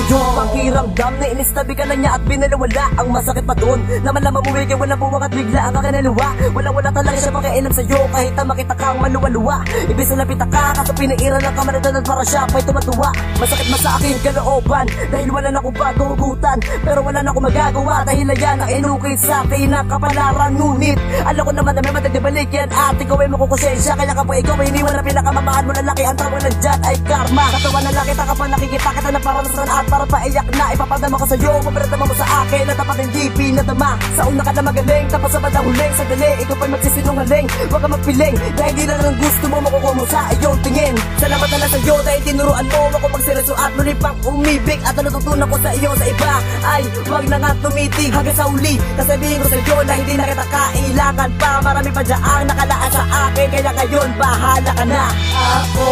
Yung pakiramdam na inistabi ka na niya at binalawala. Ang masakit pa dun na malaman mo wiki walang buwang at bigla ang kakanaluwa. Wala talaga siya pakialam sa'yo kahit na makita kang maluwa-luwa. Ibig sa lapita ka kaso pinairan ng kamaradanan para siya pa'y tumatuwa. Masakit man sa akin kalooban dahil wala na akong paghugutan. Pero wala na akong magagawa dahil ayan ang inukay sa akin ang kapalaran. Ngunit alam ko naman na may matagdibalik yan at ikaw ay makukusensya. Kaya kapag ikaw ay iniwan na pinakamamahal mo lalaki, ang tawag na dyan ay karma. Katawan na laki taka pa nakikita kita na para nasan at para paiyak na. Ipapadama ko sa'yo, maparadama mo sa akin na dapat hindi pinadama. Sa una ka na magaling, tapos sa bandang huling sandali, ikaw pa'y magsisinungaling. Huwag ka magpiling dahil di lang ang gusto mo makukuha mo sa iyong tingin. Salamat na lang sa'yo dahil tinuruan mo ako magsireso at muli pang umibig. At ang natutunan ko sa iyo sa iba ay huwag na nga tumitig hanggang sa uli. Kasabihin ko sa'yo na hindi na kita kailangan pa. Marami pa dyan nakalaan sa akin, kaya ngayon bahala ka na. Ako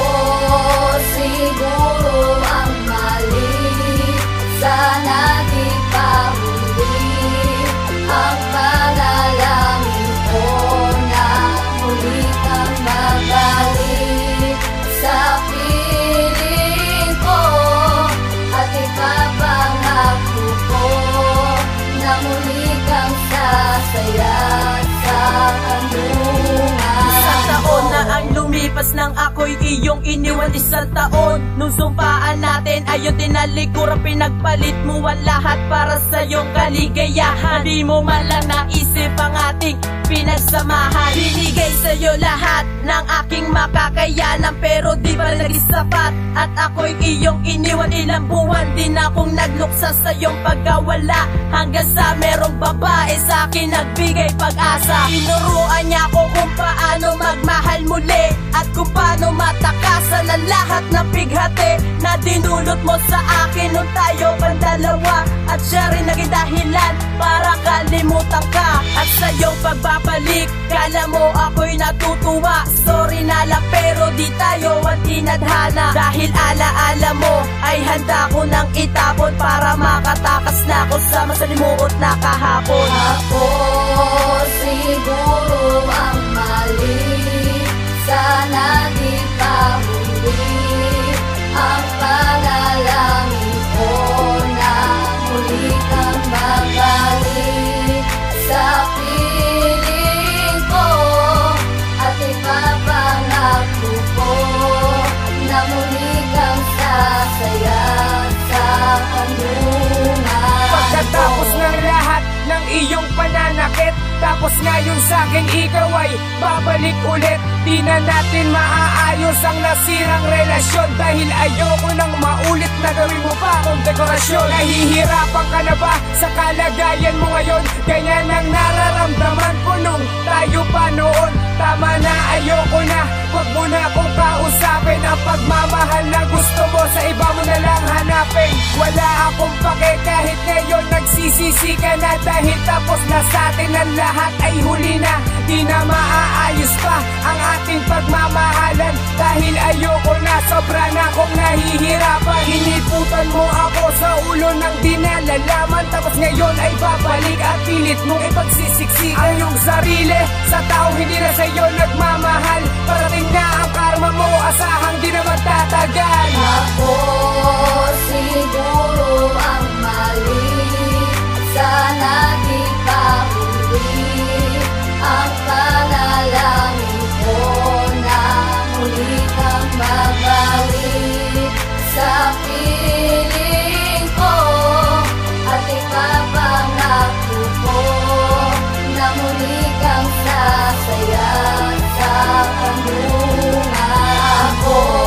siguro ang mali, sana di pa huli ang panalangin ko na muli kang mabalik sa piling ko. At ipapangako ko na muli kang sasaya sa kanlungan. Isang taon na ang lumipas nang ako'y iyong iniwan. Isang taon nung sumpaan natin ayun tinalikuran, pinagpalit mo ang lahat para sa iyong kaligayahan. Di mo man lang naisip ang ating pinagsamahan. Binigay sa'yo lahat ng aking makakayanan, pero di ba naging sapat? At ako'y iyong iniwan, ilang buwan din akong nagluksa sa iyong pagkawala. Hanggang sa merong babae sa akin nagbigay pag-asa. Tinuruan niya ako kung paano magmahal muli at kung paano matakasan ang lahat ng bighati na dinulot mo sa akin nung tayo pang dalawa. At siya rin naging dahilan para kalimutan ka. At sa iyong pagbabalik, kala mo ako'y natutuwa. Sorry na lang pero di tayo ang tinadhana. Dahil alaala mo ay handa ko nang itapon para makatakas na ako sa masalimuot na kahapon. Ako siguro ang mali, sana di pa huli ang panalangin ko na muli kang mabalik sa piling ko. At ipapangako ko na muli kang sasaya sa kanlungan. Pagkatapos ng lahat ng iyong pananakit, tapos ngayon sa'kin ikaw ay babalik ulit. Di na natin maaayos ang nasirang relasyon dahil ayoko nang maulit na gawin mo pa akong dekorasyon. Nahihirapan ka na ba sa kalagayan mo ngayon? Ganyan ang nararamdaman ko nung tayo pa noon. Tama na, ayoko na, wag mo na akong kausapin. Ang pagmamahal na gusto mo sa iba mo na lang hanapin. Wala akong pake kahit ngayon nagsisisi ka na, dahil tapos na sa atin ang lahat ay huli na. Di na maaayos pa ang ating pagmamahalan dahil ayoko na, sobra na akong nahihirapan. Hiniputan mo ako sa ulo ng di nalalaman, tapos ngayon ay babalik at pilit mong ipagsisiksik ang iyong sarili sa taong hindi na sa'yo nagmamahal. Parating na ang karma mo, asahang di na magtatagal. Ako siguro ang mali, sana di pa huli ang panalangin ko na muli kang mabalik sa piling ko. At ipapangako ko na muli kang sasaya sa kanlungan. Ako